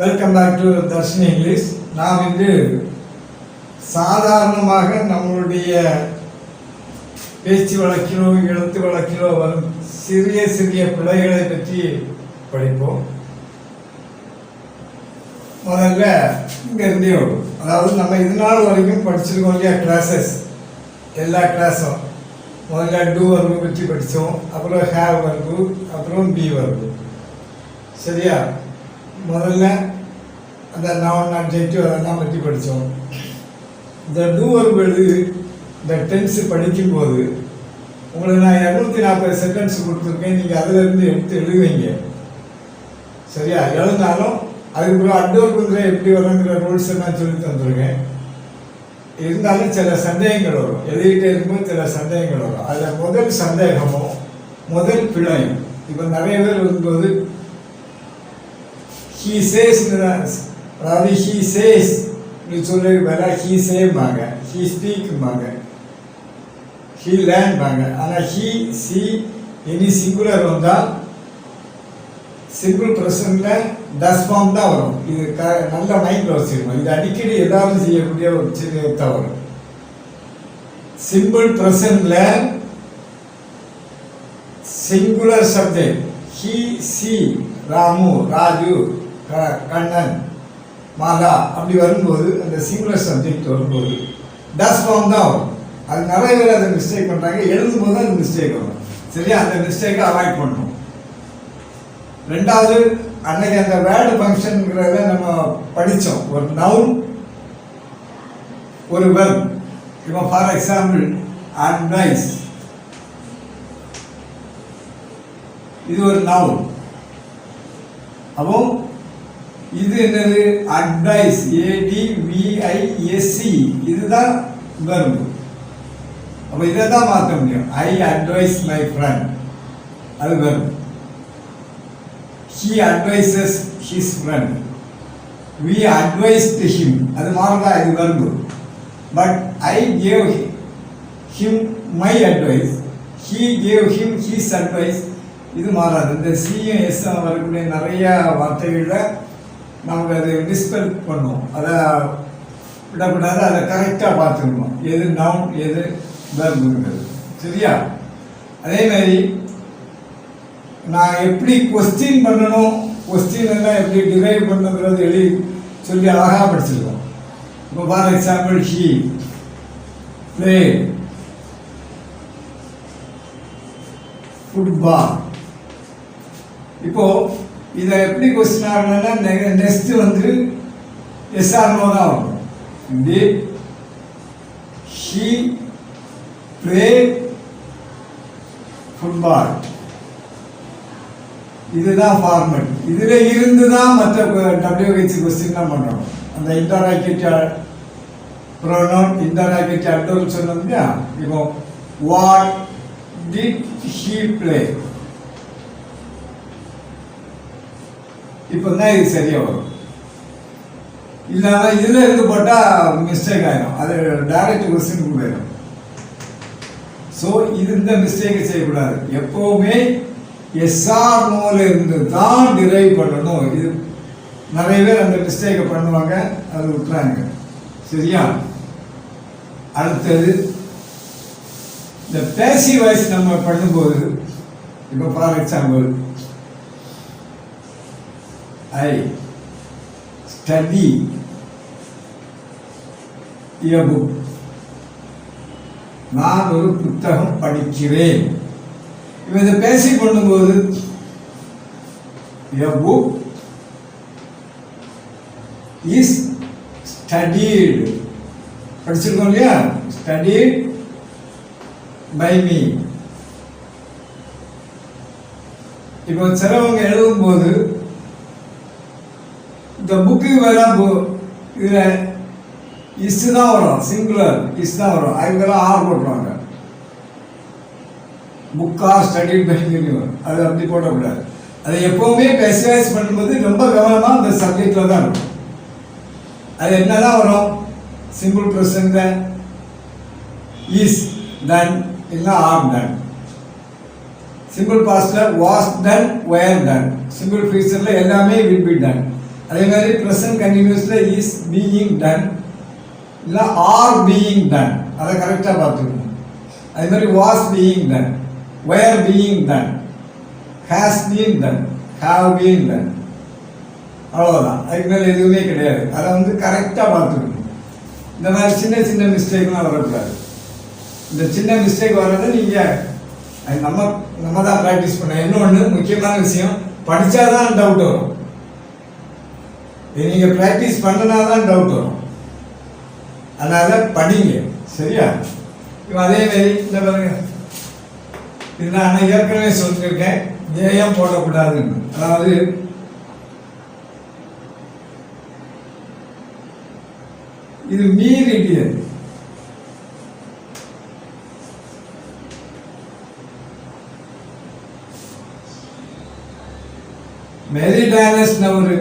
Welcome back to Darshini English. நாம் இன்று சாதாரணமாக நம்மளுடைய பேச்சு வழக்கிலோ எழுத்து வழக்கிலோ வரும் சிறிய சிறிய பிழைகளை பற்றி படிப்போம். முதல்ல இங்கேருந்தே வரும். அதாவது நம்ம இது நாள் வரைக்கும் படிச்சிருக்கோம் இல்லையா, கிளாஸஸ், எல்லா கிளாஸும். முதல்ல டூ வர்பு பற்றி படித்தோம், அப்புறம் ஹேவ் வர்பு, அப்புறம் பி வர்பு. சரியா? முதல்ல அந்த நவுன் அட்ஜெக்டிவ் அதெல்லாம் பற்றி படித்தோம். இந்த டூ வர்பு இந்த டென்ஸு படிக்கும்போது உங்களுக்கு நான் 240 சென்டென்ஸ் கொடுத்துருக்கேன். நீங்கள் அதிலிருந்து எடுத்து எழுதுவீங்க. சரியா? எழுதினாலும் அதுக்கப்புறம் அட்வர்புங்கிற எப்படி வருங்கிற ரூல்ஸ் நான் சொல்லி தந்துருக்கேன். இருந்தாலும் சில சந்தேகங்கள் வரும், எழுதிக்கிட்டே இருக்கும்போது சில சந்தேகங்கள் வரும். அதில் முதல் சந்தேகமும் முதல் பிழையும், இப்போ நிறைய பேர் வரும்போது he says, அதாவது he says நீ சொல்றது வேற, he sayம்பாங்க, he speakம்பாங்க, he learnபாங்க. ஆனால் he, she, எனி சிங்குலர் வந்தால் சிம்பிள் ப்ரெசன்ட்ல டஸ் ஃபார்ம் தான் வரும். இது நல்ல மைண்டில் வச்சுக்கணும். இது அடிக்கடி ஏதாவது செய்யக்கூடிய ஒரு சின்ன தவறு. சிம்பிள் ப்ரெசன்ட்ல singular subject he, she, Ramu, Raju, Kannan, Mala அப்படி வரும்போது அந்த சிங்குலர் சப்ஜெக்ட் வரும்போது டஸ் ஃபார்ம் தான் வரும். அது நிறைய பேர் அதை மிஸ்டேக் பண்ணுறாங்க. எழுதும்போது அது மிஸ்டேக் வரும். சரியா? அந்த மிஸ்டேக்கை அவாய்ட் பண்ணணும். ரெண்டாவது, அன்னைக்கு அந்த வேர்டு ஃபங்க்ஷனுங்கிறத நம்ம படித்தோம். ஒரு நவுன், ஒரு வெர்ப். இப்போ ஃபார் எக்ஸாம்பிள் அட்வைஸ், இது ஒரு நவுன். அப்போ இது என்னது? அட்வைஸ், ADVISE, இதுதான் வெர்ப். அப்போ இதை தான் மாற்ற முடியும். ஐ அட்வைஸ் மை ஃப்ரெண்ட், அது verb. He advises his friend. We advised him, அது மாறுதா? இது verb. But I gave him my advice. He gave him his advice. இது மாறாது. இந்த சியும் எஸ் வரக்கூடிய நிறைய வார்த்தைகளில் நமக்கு அதை மிஸ்பெல் பண்ணுவோம். அதை விடக்கூடாது. அதை கரெக்டாக பார்த்துக்கணும், எது நவுன் எது வெர்புங்கிறது. சரியா? அதே மாதிரி நான் எப்படி கொஸ்டின் பண்ணணும், கொஸ்டின் எல்லாம் எப்படி டிரைவ் பண்ணுங்கிறது எழுதி சொல்லி அழகாக படிச்சிருக்கோம். இப்போ for example he play football. இப்போ இதை எப்படி கொஸ்டின் ஆகணும்னா நெக்ஸ்ட் வந்து எஸ்ஆர்னோ தான் வரும். டிட் ஹீ பிளே ஃபுட்பால், இதுதான் ஃபார்மட். இதில் இருந்து தான் மற்ற WH கொஸ்டின்லாம் பண்ணுறோம். அந்த இன்டராக்டிவ் ப்ரோனவுன், இன்டராக்டிவ் அட்வர்ப் சொன்னோம் இல்லையா. இப்போ வாட் டிட் ஹீ பிளே, இப்போ தான் இது சரியாக வரும். இல்லைன்னா இதில் இருந்து போட்டால் மிஸ்டேக் ஆகிடும், அது டைரக்ட் கொஸ்டினுக்கு போயிடும். ஸோ இது இந்த மிஸ்டேக்கை செய்யக்கூடாது. எப்போவுமே எஸ்ஆர் நோல இருந்து தான் டிரைவ் பண்ணணும். இது நிறைய பேர் அந்த மிஸ்டேக்கை பண்ணுவாங்க, அது விட்டுறாங்க. சரியா? அடுத்தது இந்த பேசிவ் வாய்ஸ் நம்ம பண்ணும்போது, இப்போ for example I study a book, நான் ஒரு புத்தகம் படிக்கிறேன். இப்போ இதை பேசி பண்ணும்போது a book is studied, படிச்சிருக்கோம் இல்லையா, studied by me. இப்போ சிலவங்க எழுதும்போது இந்த புக்கு வேற இதில் இஸ் தான் வரும், சிங்குலர் இஸ் தான் வரும். அதுக்கெல்லாம் ஆர் போட்டுருவாங்க. புக்கா ஸ்டடிட் பை மீ வரும். அது அப்படி போடக்கூடாது. அதை எப்போவுமே பேசுவேஸ் பண்ணும்போது ரொம்ப கவனமாக அந்த சப்ஜெக்டில் தான் இருக்கும். அது என்ன தான் வரும்? சிம்பிள் ப்ரெசன்ட் இஸ் டன், இல்லை ஆர் டன். சிம்பிள் பாஸ்ட்ல was done, were done. Simple ஃபியூச்சர்ல எல்லாமே வில் பி டன். அதே மாதிரி ப்ரெசன்ட் கண்டினியூஸில் இஸ் பீயிங் டன் இல்லை ஆர் பீயிங் டன், அதை கரெக்டாக பார்த்துக்கணும். அதே மாதிரி was being done, were being done, has been done, have been done, அவ்வளோதான். அதுக்கு மேலே எதுவுமே கிடையாது. அதை வந்து கரெக்டாக பார்த்துக்கணும். இந்த மாதிரி சின்ன சின்ன மிஸ்டேக்லாம் வரக்கூடாது. இந்த சின்ன மிஸ்டேக் வர்றதை நீங்கள் நம்ம தான் ப்ராக்டிஸ் பண்ண. இன்னொன்று முக்கியமான விஷயம், படித்தா தான் டவுட் வரும். நீங்கள் ப்ராக்டிஸ் பண்ணினா தான் டவுட் வரும். அதனால் படிங்க, சரியா? இப்போ அதேமாரி இந்த பாருங்க, இது நான் ஏற்கனவே சொல்லியிருக்கேன், ஏன் போடக்கூடாதுன்னு. அதாவது இது மீறிடியது. மெரிடானஸ் ஒரு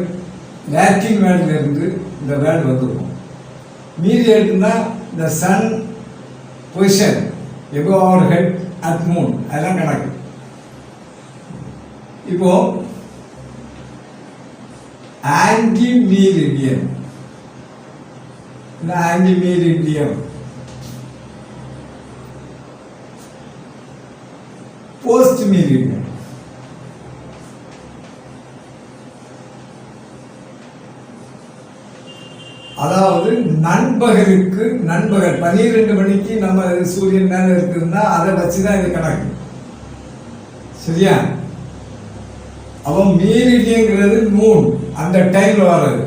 லாட்டின் வேர்டில் இருந்து இந்த வேர்டு வந்துருக்கும். மீறி எடுத்துன்னா இந்த sun position above our head at noon, அதெல்லாம் கணக்கு. இப்போ ante meridian, ante meridiem, post meridiem, அதாவது நண்பகலுக்கு நண்பகல் 12 மணிக்கு நம்ம சூரியன் மேல இருக்குதுன்னா அதை வச்சுதான் இது கணக்கு, சரியா? அப்போ மீரிடியங்கிறது மூன், அந்த டைம்ல வர்றது.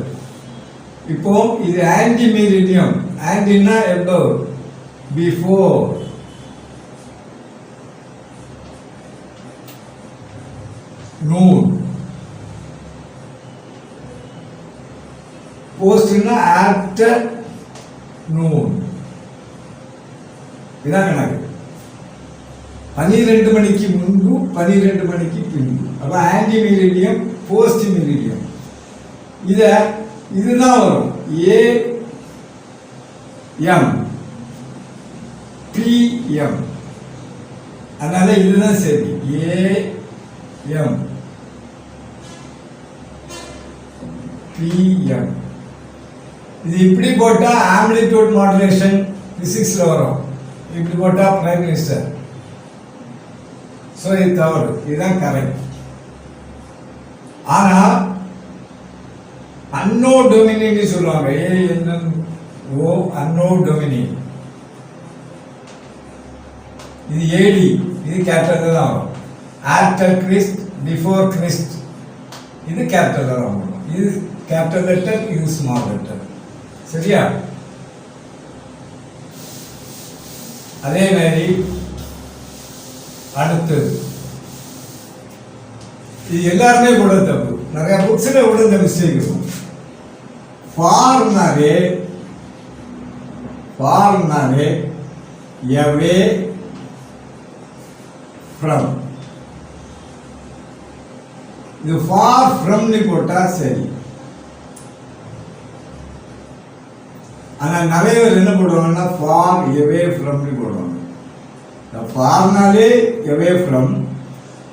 இப்போ இது ஆன்டி மீரிடியம். ஆன்டினா எப்போ? பிஃபோர். நூன். போஸ்ட்னா ஆஃப்டர் நூன். இதான் கணக்கு. 12 மணிக்கு முன்பு, 12 மணிக்கு பின்பு. அப்ப ஆன்டி மீரிடியம், போஸ்ட் மீரிடியம். இதுதான் வரும். A M P M. அதனால இதுதான் சரி. A M P M. இது இப்படி போட்டா ஆம்ப்ளிடியூட் மாடுலேஷன் பிசிக்ஸ்ல வரும். இப்படி போட்டா பிரைம் மினிஸ்டர். ஸோ இது தவறு. இதுதான் கரெக்ட். ஆனா அன்னோ டொமினின்னு சொல்லுவாங்க. ஏஎன்ஓ அன்னோ டொமினி. இது ஏடி, இது கேபிட்டல் தான் வரும். ஆஃப்டர் கிறிஸ்ட், பிஃபோர் கிறிஸ்ட், இது கேபிட்டல் தான் வரும். இது கேபிட்டல் லெட்டர், இது ஸ்மால் லெட்டர், சரியா? அதே மாதிரி அடுத்தது, இது எல்லாருமே கூட தப்பு. நிறைய புக்ஸ்ல கூட இந்த மிஸ்டேக் இருக்கும். ஃபார்னாவே எவே ஃப்ரம். இது ஃபார் ஃப்ரம்னு போட்டா சரி. ஆனா நிறைய பேர் என்ன போடுவாங்கன்னா ஃபார் எவே ஃப்ரம்னு போடுவாங்க. ஃபார்னாலே எவே ஃப்ரம்,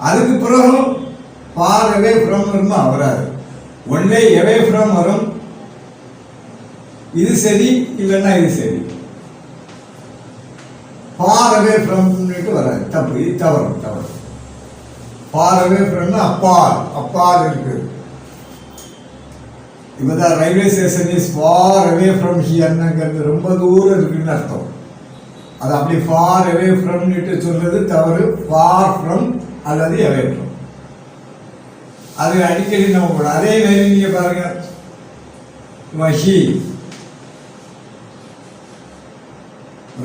அதுக்கு பிறகு ஃபார் எவே ஃப்ரம் வருமா வராது. ஒன்லே எவே ஃப்ரம் வரும். இது சரி, இல்லைன்னா இது சரி. ஃபார் அவே ஃப்ரம்னுட்டு வராது. தப்பு. இது தவறு. ஃபார் அவே ஃப்ரம்னா அப்பால் இருக்கு. இப்போதான் railway station is far away from ஹியர்ங்கிறது ரொம்ப தூரம் இருக்குன்னு அர்த்தம். அது அப்படி ஃபார் அவே ஃப்ரம்னுட்டு சொல்றது தவறு. ஃபார் ஃப்ரம் அல்லது அவே ஃப்ரம், அது அடிக்கடி நம்ம கூட. அதே மாதிரி நீங்க பாருங்க, he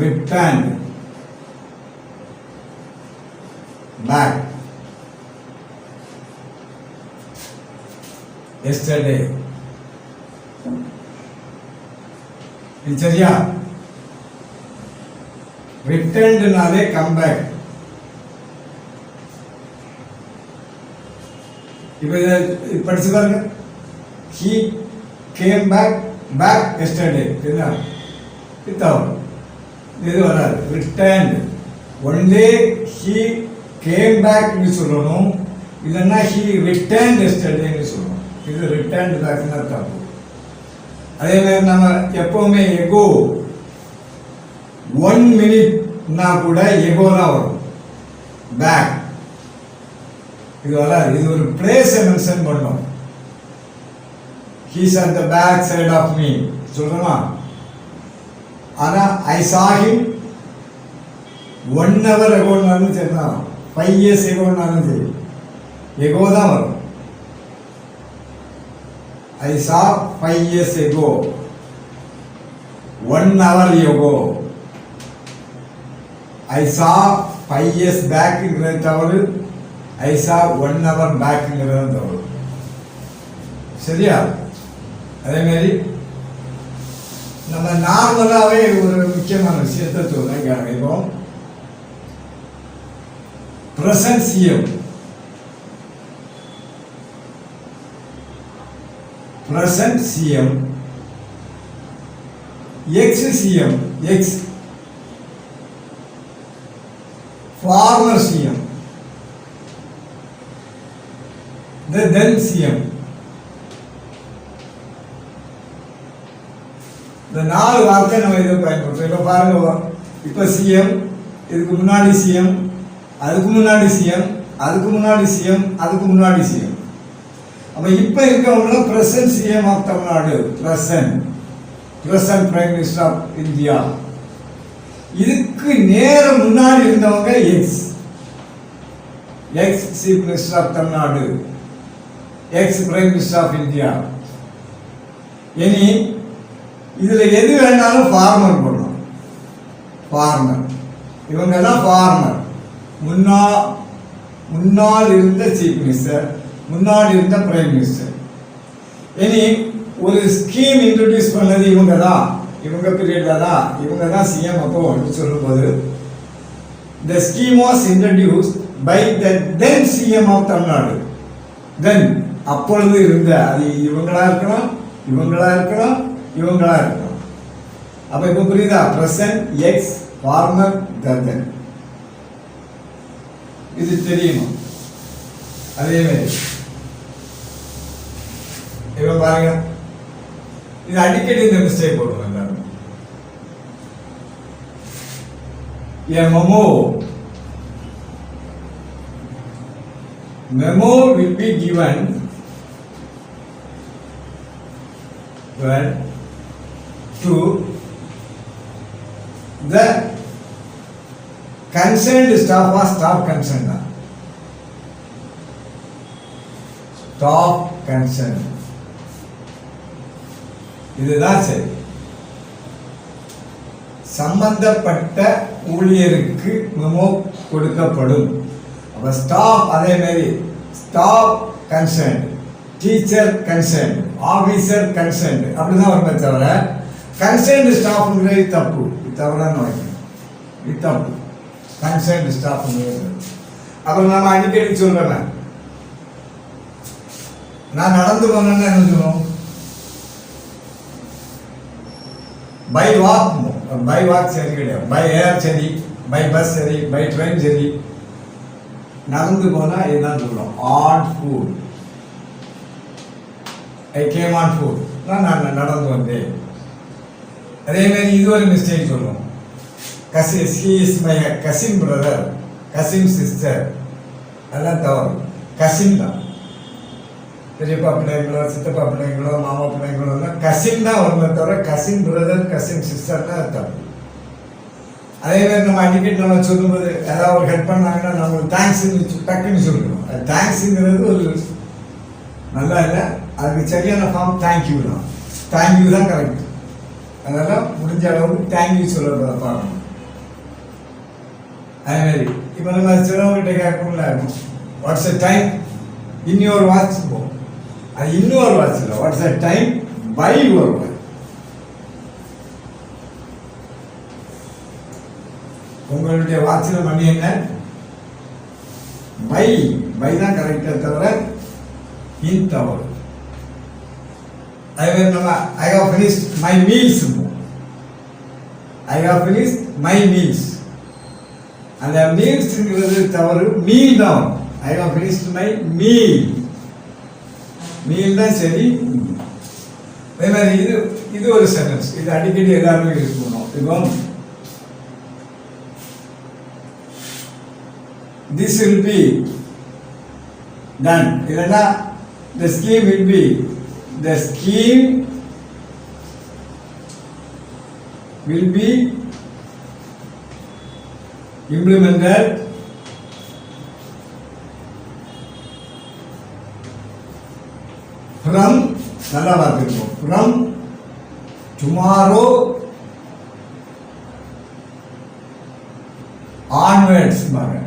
returned back yesterday. சரியா? ரிட்டர்ன்ட்னாலே கம் பேக். இப்போ படிச்சு பாருங்க. he came back yesterday. என்ன தவறு. இது வராது. Return only he came back னு சொல்லணும். இல்லைன்னா he returned yesterday னு சொல்லணும். இது ரிட்டர்ன் பேக்னா தப்பு. அதே மாதிரி நம்ம எப்பவுமே எகோ 1 மினிட்னா கூட எகோ தான் வரும், பேக் இது வராது. இது ஒரு பிளேஸை மென்ஷன் பண்ணோம். He's at the back side of me சொல்றோமா? ஆனா ஐ சா ஹிம் 1 hour எகோனாலும் சரிதான், 5 years எகோனாலும் சரி, எகோ தான் வரும். I saw 5 years ago, 1 hour ago. I saw 5 years back ங்கிறது தவறு, I saw 1 hour back ங்கிறது தவறு. சரியா? அதே மாதிரி நம்ம நார்மலாவே ஒரு முக்கியமான விஷயத்தை சொல்றேன். இப்போ present CM, present CM, ex CM, ex former CM, the then CM. இந்த 4 வார்த்தை நம்ம இதை பயன்படுத்துறோம். இப்போ பாருங்க, இப்போ சிஎம், இதுக்கு முன்னாடி சிஎம், அதுக்கு முன்னாடி சிஎம், அதுக்கு முன்னாடி சிஎம், அதுக்கு முன்னாடி சிஎம். அப்ப இப்ப இருக்கவங்க present CM of Tamil Nadu, present prime minister of India. இதுக்கு நேரம் முன்னாடி இருந்தவங்க ex chief minister of Tamil Nadu, ex prime minister of India. இனி இதுல எது வேணாலும் ஃபார்மர் போடணும். ஃபார்மர், இவங்க தான் ஃபார்மர். முன்னாள் இருந்த சீஃப் மினிஸ்டர், முன்னாடி இருந்த பிரைம் மினிஸ்டர். இனி ஒரு ஸ்கீம் இன்ட்ரோடியூஸ் பண்ணது இவங்க தான், இவங்க பீரியட்ல தான், இவங்க தான் சிஎம். அப்போ சொல்லும்போது the scheme was introduced by the then CM of Tamil Nadu. then அப்பொழுது இருந்த, அது இவங்களா இருக்கலாம், இவங்களா இருக்கலாம், இவங்களா இருக்கலாம். அப்ப இப்ப புரியுதா? Present ex, former, then. இது தெரியணும். அதே மாதிரி இப்போ பாருங்க, இது அடிக்கடி இந்த மிஸ்டேக் போடுவோம் எல்லாரும். A memo will be given to the concerned staff or staff concerned. Staff concerned. இதுதான் சரி. சம்பந்தப்பட்ட ஊழியருக்கு மெமோ கொடுக்கப்படும். அப்ப ஸ்டாஃப், அதே மாதிரி staff concern, teacher concern, officer concern அப்படிதான் வருமே தவிர கன்சர்ன் ஸ்டாஃப்ங்கிறது தப்பு. இது தவறான வைக்கணும், இது தப்பு. கன்சர்ன் ஸ்டாஃப்ங்கிறது அப்புறம் நம்ம அடிக்கடி சொல்றேன், நான் நடந்து போனேன்னு என்ன சொல்லுவோம்? பை வாக் சரி கிடையாது, பை ஏர் சரி, பை பஸ் சரி, பை ட்ரெயின் சரி. நடந்து போனா இதுதான் சொல்லுவோம், on food. I came on food, நான் நடந்து வந்தேன். அதே மாதிரி இது ஒரு மிஸ்டேக் சொல்லுவோம், cousin, he is my cousin brother, cousin sister. அதெல்லாம் தவறு. கசின் தான், பெரியப்பா பிள்ளைங்களோ, சித்தப்பா பிள்ளைங்களோ, மாமா பிள்ளைங்களோ கசின் தான் வருமே தவிர கசின் பிரதர், கசின் சிஸ்டர்னா தப்பு. அதே மாதிரி நம்ம அடிக்கடி நம்ம சொல்லும்போது ஏதாவது ஒரு ஹெல்ப் பண்ணாங்கன்னா நம்மளுக்கு தேங்க்ஸ் டக்குன்னு சொல்லணும். அது தேங்க்ஸுங்கிறது ஒரு நல்லா இல்லை, அதுக்கு சரியான ஃபார்ம் தேங்க்யூ தான். தேங்க்யூ தான் கரெக்ட். அதனால முடிஞ்ச அளவுக்கு தேங்க்யூ சொல்ல பார்க்கணும். அதே மாதிரி இப்போ நம்ம சிலவங்கிட்ட கேட்கணும்ல, what's a time in your watch போ, அது இன்னொரு வாட்ச் இல்லை, what's a time by your watch. உங்களுடைய வாட்சில் மணி என்ன? பை தான் கரெக்டா தவிர இன் தவறு. அதே மாதிரி நம்ம I have finished my meals, I have finished my meals. அந்த மீல்ஸ்ங்கிறது தவறு, மீல் தான். I have finished my meal. Meal தான் சரி. அதே மாதிரி இது ஒரு சென்டென்ஸ், இது அடிக்கடி எல்லாருமே யூஸ் பண்ணுவோம். இப்போ this will be done, இல்லைன்னா the scheme will be, the scheme will be implemented from, நல்லா பார்த்துக்கணும், from tomorrow onwards பாருங்க.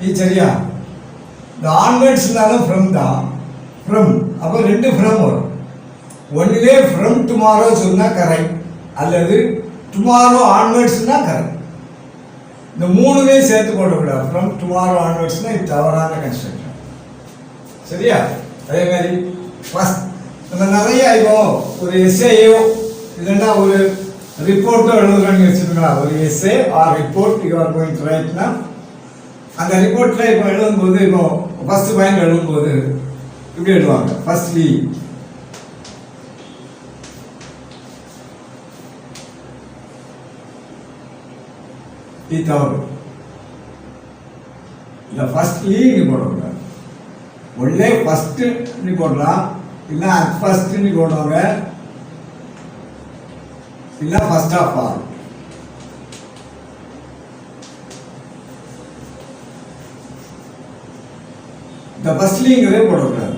இது சரியா? இந்த ஆன்வர்ட்ஸ்னாலும் ஃப்ரம் தான், ஃப்ரம் அப்போ ரெண்டு ஃப்ரம் வரும். ஒன்னிலே ஃப்ரம் டுமாரோ சொன்னால் கரெக்ட், அல்லது டுமாரோ ஆன்வர்ட்ஸ்னா கரெக்ட். இந்த மூணுமே சேர்த்து போடக்கூடாது. ஃப்ரம் டுமாரோ ஆன்வர்ட்ஸ்னா இது தவறான கன்ஸ்ட்ரக்ஷன். சரியா? அதே மாதிரி ஃபஸ்ட் நம்ம நிறைய இப்போ ஒரு எஸ்ஏயோ இல்லைன்னா ஒரு ரிப்போர்ட்டோ எழுதுறோன்னு வச்சுருக்கலாம். ஒரு SA R report you are going to ரைட்னா, அந்த ரிப்போர்ட்டில் இப்போ எழுதும்போது, இப்போ ஃபஸ்ட்டு பாயிண்ட் எழுதும்போது இப்படி எழுதுவாங்க, ஃபர்ஸ்ட்லி இது தவறு. இல்லை ஃபர்ஸ்ட்லி நீ போடக்கூடாது. ஒன்றே ஃபஸ்ட்டு நீ போடலாம், இல்லை அட் ஃபர்ஸ்ட் நீ போடுவாங்க, இல்லை ஃபர்ஸ்ட் ஆஃப் ஆல். இந்த ஃபர்ஸ்ட்லிங்கிறதே போடக்கூடாது.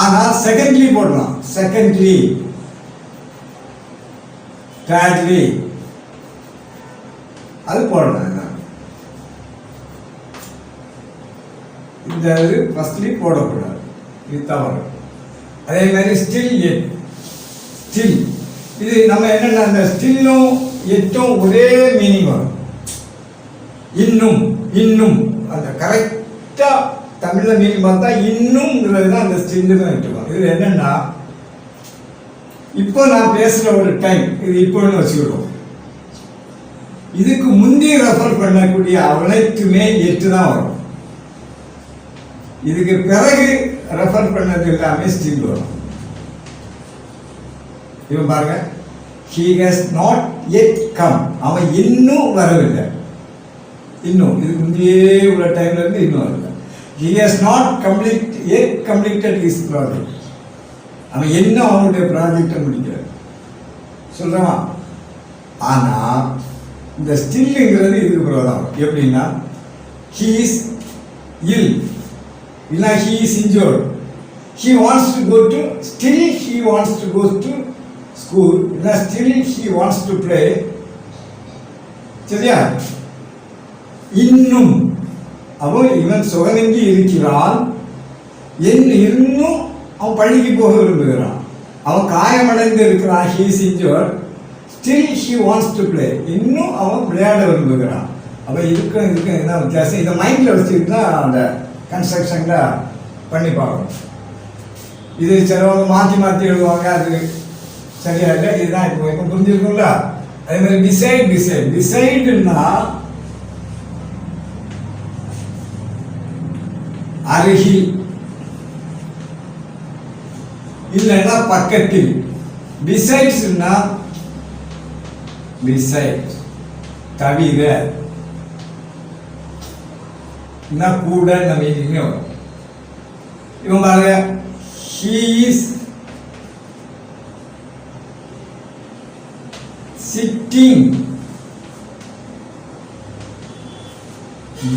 ஆனால் செகண்ட்லி போடலாம். செகண்ட்லி, தேர்ட்லி அது போடலாம். இந்த இது ஃபர்ஸ்ட்லி போடக்கூடாது, இது தவறு. அதே மாதிரி ஸ்டில், எட், ஸ்டில் இது நம்ம என்னென்ன, அந்த ஸ்டில்லும் எட்டும் ஒரே மீனிங் வரும். இன்னும், இன்னும் அந்த கரெக்டாக தமிழில் மீனிங் பார்த்தா இன்னும்ங்கிறது தான் அந்த ஸ்டில்லு தான் எடுத்துக்கோம். இதில் என்னென்னா, இப்போ நான் பேசுகிற ஒரு டைம், இது இப்போன்னு வச்சுக்கிடுவோம். இதுக்கு முந்தைய ரெஃபர் பண்ணக்கூடிய அனைத்துமே எட்டு தான் வரும். இதுக்கு பிறகு ரெஃபர் பண்ணது எல்லாமே ஸ்டில் வரும். இவன் பாருங்க, he has not yet come, அவன் இன்னும் வரவில்லை. இன்னும் இதுக்கு முந்தையே உள்ள டைம்ல இருந்து இன்னும் வரல. He has not yet completed his project, அவன் என்ன அவனுடைய ப்ராஜெக்டை முடிக்கிறார் சொல்றான். ஆனா இந்த ஸ்டில்லுங்கிறது இதுக்கு பிறகுதான். எப்படின்னா, he is ill, இல்ல he is injured, he wants to go to, still he wants to go to school, இல்ல still he wants to play. சரியா? இன்னும் அவன் இவன் சுகநெங்கி இருக்கிறான், இன்னும் அவன் பள்ளிக்கு போக விரும்புகிறான். அவன் காயமடைந்து இருக்கிறான், he is injured, still he wants to play, இன்னும் அவன் விளையாட விரும்புகிறான். அப்போ இதுக்கும் என்ன வித்தியாசம்? இதை மைண்டில் வச்சுக்கிட்டு தான் அந்த கன்ஸ்ட்ரக்ஷனில் பண்ணி பார்க்கணும். இது சிலவங்க மாற்றி மாற்றி எழுதுவாங்க, அது சரியா இல்லை. இதுதான் இப்போ புரிஞ்சிருக்கும்ல. அதே மாதிரி டிசைட், டிசைட் டிசைடுன்னா அருகில், இல்லைன்னா பக்கத்தில். பிசைட்ஸ்னா பிசைட், தவிர, கூட நம்ம மீனிங் வரும். இவங்க பாருங்க, he is sitting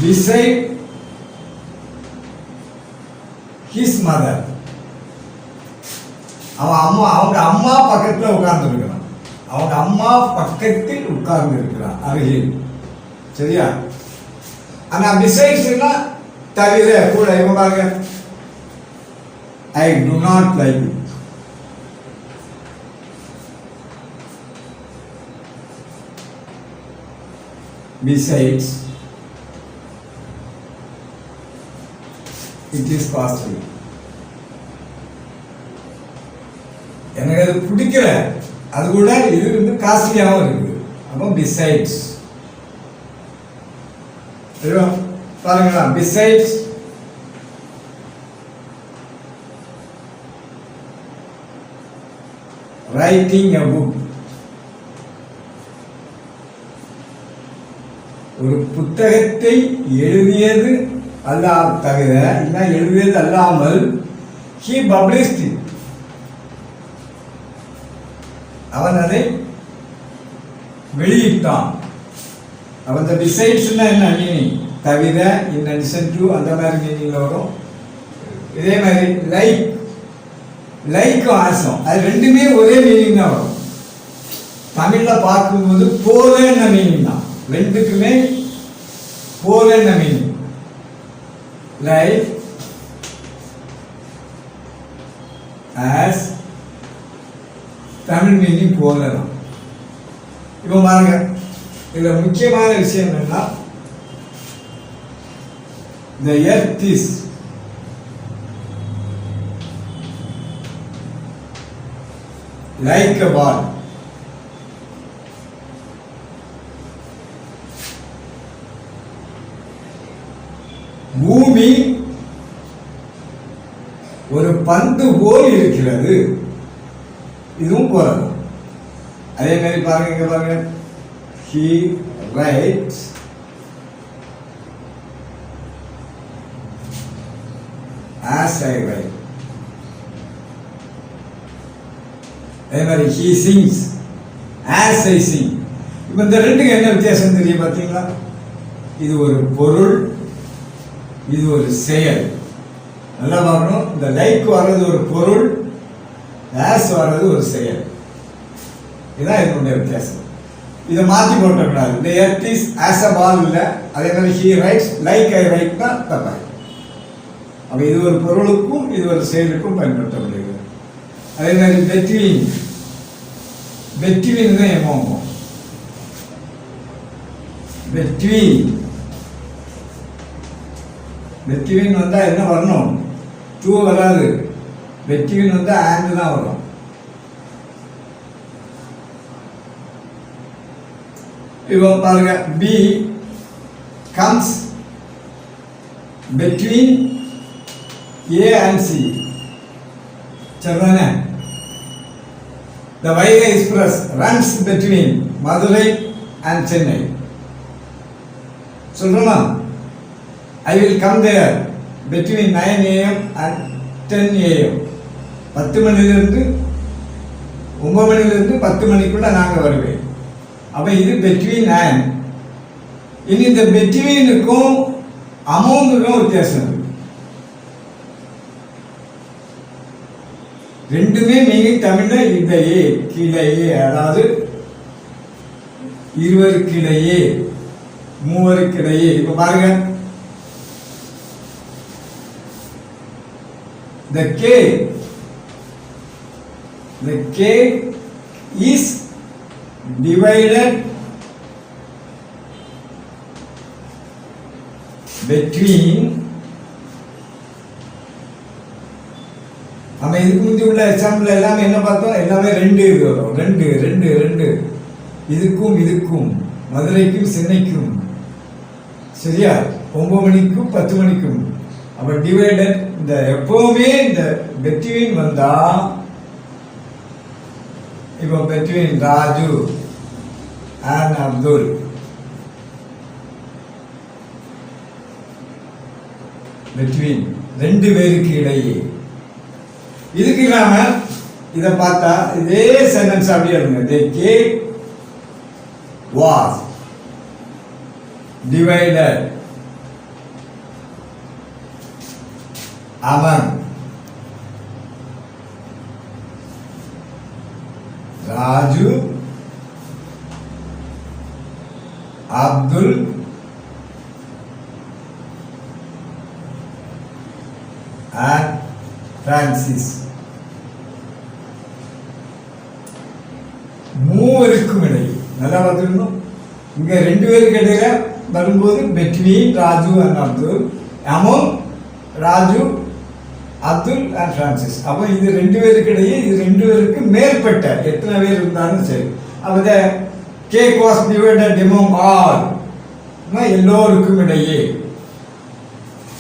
beside his mother, அவங்க அம்மா பக்கத்தில் உட்கார்ந்து இருக்கிறான். அவங்க அம்மா பக்கத்தில் உட்கார்ந்து இருக்கிறான், அருகில். சரியா? ஆனா பிசைட்ஸ்னா தவிர, கூட. இவங்க பாருங்க, I do not like it. Besides, it is costly. எனக்கு அது பிடிக்கல, அது கூட இது வந்து காஸ்ட்லியாகவும் இருக்குது. அப்போ பிசைட்ஸ் பாருங்களா, பிசைட்ஸ் ரைட்டிங் எ புக். ஒரு புத்தகத்தை எழுதியது தவிர இல்லை எழுதியது அல்லாமல் he published it. அவன் அதை வெளியிட்டான். அவன் பிசைட்ஸ்னா என்ன மீனிங்? தவிர, இன் அடிஷன் டு, அந்த மாதிரி மீனிங்ல வரும். இதே மாதிரி லைக்கும் ஆசம், அது ரெண்டுமே ஒரே மீனிங் தான் வரும். தமிழ்ல பார்க்கும்போது போலன்னு மீனிங் தான், ரெண்டுக்குமே போலன்னு meaning. Like as Tamil meaning போல தான். இப்போ பாருங்க, இதில் முக்கியமான விஷயம் என்னன்னா, the earth is like a ball. பூமி ஒரு பந்து போல் இருக்கிறது. இதுவும் போறது. அதே மாதிரி பாருங்க, இங்க பாருங்க, he writes as I write. அதே மாதிரி he sings as I sing. இப்போ இந்த ரெண்டுக்கு என்ன வித்தியாசம் தெரியும் பார்த்தீங்களா? இது ஒரு பொருள், இது ஒரு செயல். நல்லா பார்க்கணும். இந்த லைக் வர்றது ஒரு பொருள், ஆஸ் வர்றது ஒரு செயல். இதுதான் இதனுடைய வித்தியாசம். இதை மாற்றி போட்டக்கூடாது. இந்த எர்த் இஸ் ஆஸ் அ பால் இல்லை, அதே மாதிரி he rights like I right தான் தப்பாக. அப்போ இது ஒரு பொருளுக்கும் இது ஒரு செயலுக்கும் பயன்படுத்தப்படுகிறது. அதே மாதிரி பெட்வீன் தான் எமோங்கும். பெட்வீன் வந்தால் என்ன வரணும்? டூ வராது. பெட்வீன் வந்தால் ஆண்ட் தான் வரும். இப்போ பாருங்க, B comes between A and C. சரிதானே? The Vaigai Express runs between Madurai and Chennai. சொல்றோமா? I will come there between 9 AM and 10 AM. 10 மணிலிருந்து 9 மணிலிருந்து 10 மணிக்குள்ள நாங்கள் வருவேன். அப்போ இது between and. இனி இந்த betweenக்கும் amongக்கும் வித்தியாசம் இருக்கு. ரெண்டுமே மீனிங் தமிழ்ல இடையே, கீழையே, அதாவது இருவருக்கிடையே, மூவருக்கிடையே. இப்ப பாருங்க, the K is divided between. நம்ம இதுக்கு முந்தி உள்ள எக்ஸாம்பிள் எல்லாமே என்ன பார்த்தோம்? எல்லாமே ரெண்டு வரும். ரெண்டு ரெண்டு ரெண்டு இதுக்கும் இதுக்கும், மதுரைக்கும் சென்னைக்கும், சரியா? 9 மணிக்கும் 10 மணிக்கும். அப்ப டிவைடட். இந்த எப்பவுமே இந்த பெட்வீன் வந்தா, இப்போ between Raju and Abdul, between ரெண்டு பேருக்கு இடையே. இதுக்கு நாம இதை பார்த்தா இதே சென்டென்ஸ் அப்படியே இருங்க. The cake was divided among Raju, Abdul and Francis. மூவருக்கும் இடையே. நல்லா பார்த்துக்கணும். இங்க ரெண்டு பேருக்கு இடையில வரும்போது between Raju and Abdul, among Raju, Abdul and Francis. அப்போ இது ரெண்டு பேருக்கு இடையே, இது ரெண்டு பேருக்கு மேற்பட்ட எத்தனை பேர் இருந்தாலும் சரி. அப்போ cake was divided among all, எல்லோருக்கும் இடையே.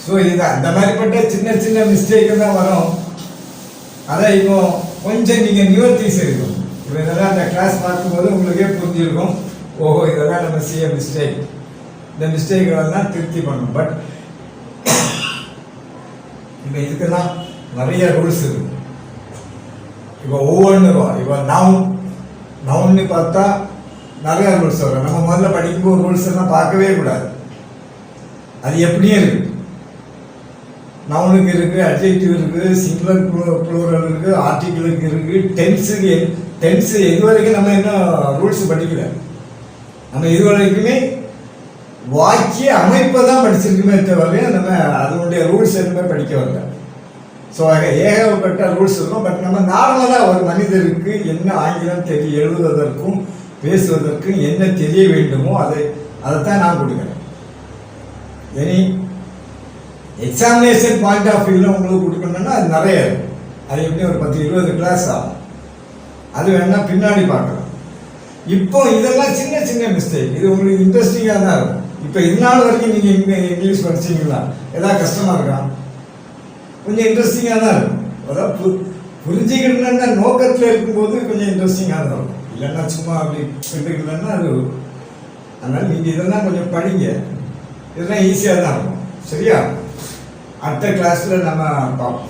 ஸோ இது அந்த மாதிரிப்பட்ட சின்ன சின்ன மிஸ்டேக் தான் வரும். அதை இப்போ கொஞ்சம் நீங்கள் நிவர்த்தி செய்யணும். இப்போ இதெல்லாம் அந்த கிளாஸ் பார்க்கும்போது உங்களுக்கே புரிஞ்சிருக்கும், ஓஹோ இதெல்லாம் நம்ம செய்ய மிஸ்டேக், இந்த மிஸ்டேக்கெல்லாம் திருப்தி பண்ணணும். பட் இப்போ இதுக்கெல்லாம் நிறைய ரூல்ஸ் இருக்கு. இப்போ ஒவ்வொன்றுக்கும் இப்போ நவுன்னு பார்த்தா நிறைய ரூல்ஸ் வரும். நம்ம முதல்ல படிக்கும்போது ரூல்ஸ் எல்லாம் பார்க்கவே கூடாது, அது எப்படியும் இருக்கு. நவுனுக்கு இருக்கு, அட்ஜெக்டிவ் இருக்கு, சிங்குலர் ப்ளூரல் இருக்கு, ஆர்டிகிளுக்கு இருக்கு, டென்ஸ் இது வரைக்கும் நம்ம இன்னும் ரூல்ஸ் படிக்கல. நம்ம இது வரைக்குமே வாக்கிய அமைப்பை தான் படிச்சிருக்குமே தவிர நம்ம அதனுடைய ரூல்ஸ் எதுவுமே படிக்க வரல. ஸோ ஏகப்பட்ட ரூல்ஸ் இருக்கும். பட் நம்ம நார்மலாக ஒரு மனிதருக்கு என்ன ஆங்கிலம் எழுதுவதற்கும் பேசுவதற்கும் என்ன தெரிய வேண்டுமோ அதைத்தான் நான் கொடுக்குறேன். எனி எக்ஸாமினேஷன் பாயிண்ட் ஆஃப் வியூவில் உங்களுக்கு கொடுக்கணும்னா அது நிறைய இருக்கும். அது எப்படி ஒரு 10-20 கிளாஸ் ஆகும். அது வேணால் பின்னாடி பார்க்கலாம். இப்போ இதெல்லாம் சின்ன சின்ன மிஸ்டேக். இது உங்களுக்கு இன்ட்ரெஸ்டிங்காக தான் இருக்கும். இப்போ இதனால வரைக்கும் நீங்கள் இங்கே இங்கிலீஷ் படிச்சிங்களா? ஏதாவது கஷ்டமாக இருக்கா? கொஞ்சம் இன்ட்ரெஸ்டிங்காக தான் இருக்கும். அதாவது புரிஞ்சுக்கிட்டோம்னா நோக்கத்தில் இருக்கும்போது கொஞ்சம் இன்ட்ரெஸ்டிங்காக தான் இருக்கும். இல்லைன்னா சும்மா அப்படி கண்டுக்கலன்னா அது. அதனால் நீங்கள் இதெல்லாம் கொஞ்சம் படிங்க, இதெல்லாம் ஈஸியாக தான் இருக்கும். சரியா? அடுத்த கிளாஸில் நம்ம பார்ப்போம்.